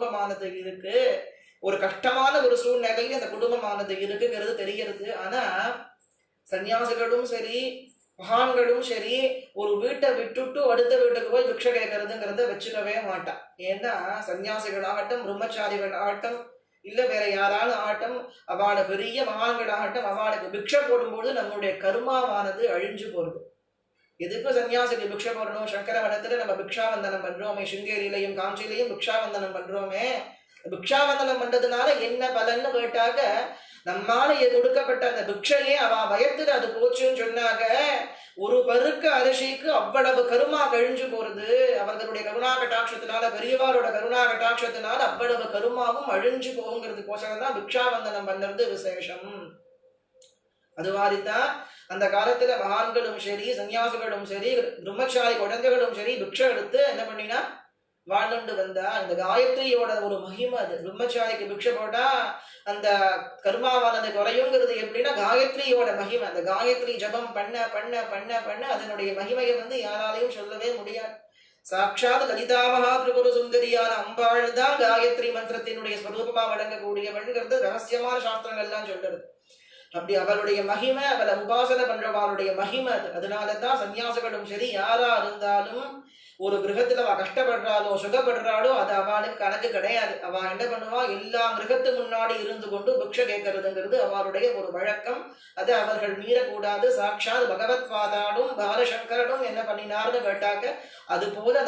குடும்பமானது இருக்கு, ஒரு கஷ்டமான ஒரு சூழ்நிலையில் அந்த குடும்பமானது இருக்குங்கிறது தெரிகிறது. ஆனா சன்னியாசிகளும் சரி மகான்களும் சரி ஒரு வீட்டை விட்டுட்டு அடுத்த வீட்டுக்கு போய் பிக்ஷை கேட்கறதுங்கிறத வச்சுக்கவே மாட்டான். ஏன்னா சன்னியாசிகள் ஆகட்டும் பிரம்மச்சாரிகள் ஆகட்டும் இல்ல வேற யாராலும் ஆகட்டும் அவளோட பெரிய மகான்கள் ஆகட்டும் அவளுக்கு பிக்ஷை போடும்போது நம்மளுடைய கர்மாவானது அழிஞ்சு போறது. எதுக்கு சன்னியாசிக்கு பிக்ஷை போடணும்? சங்கரவனத்துல நம்ம பிக்ஷாவந்தனம் பண்றோமே, சிங்கேரியிலையும் காஞ்சியிலையும் பிக்ஷாவந்தனம் பண்றோமே. பிக்ஷாவந்தனம் பண்றதுனால என்ன பலன்னு கேட்டாக்க நம்மால கொடுக்கப்பட்ட அந்த பிக்ஷையே அவ பயத்துல அது போச்சுன்னு சொன்னாங்க. ஒரு பருக்க அரிசிக்கு அவ்வளவு கருமா கழிஞ்சு போறது. அவர்களுடைய கருணா கட்டாட்சத்தினால பெரியவாரோட கருணா கட்டாட்சத்தினால அவ்வளவு கருமாவும் அழிஞ்சு போகுங்கிறதுக்கோசரம் தான் பிக்ஷாவந்தனம் பண்றது விசேஷம். அது மாதிரிதான் அந்த காலத்துல மகான்களும் சரி சன்னியாசிகளும் சரி பிரம்மச்சாரி குழந்தைகளும் சரி பிக்ஷை எடுத்து என்ன பண்ணினா வாழ்ந்து வந்தா. இந்த காயத்ரியோட ஒரு மகிமை அது. பிரம்மச்சாரிக்கு பிக்ஷை போட்டா அந்த கர்மாவானது குறையுங்கிறது எப்படின்னா காயத்ரியோட மகிமை. அந்த காயத்ரி ஜபம் பண்ண பண்ண பண்ண பண்ண அதனுடைய மகிமையை யாராலையும் சொல்லவே முடியாது. சாட்சாத் லலிதா மகா திரிபுர சுந்தரியான அம்பாள் தான் காயத்ரி மந்திரத்தினுடைய ஸ்வரூபமா வழங்கக்கூடியவள்ங்கிறது ரகசியமான சாஸ்திரங்கள்லாம் சொல்றது. அப்படி அவளுடைய மகிமை, அவளை உபாசனை பண்றவாளுடைய மகிமை அது. அதனாலதான் சன்னியாசிகளும் சரி யாரா இருந்தாலும் ஒரு கிரகத்துல அவ கஷ்டப்படுறாளோ சுகப்படுறாளோ அது அவளுக்கு கணக்கு கிடையாது. அவ என்ன பண்ணுவா, எல்லா கிரகத்து முன்னாடி இருந்து கொண்டு பிக்ஷை கேட்கறதுங்கிறது அவளுடைய ஒரு வழக்கம். அது அவர்கள் மீறக்கூடாது. சாட்சாத் பகவத் பாதாலும் பாலசங்கரனும் என்ன பண்ணினார்னு கேட்டாக்க அது போல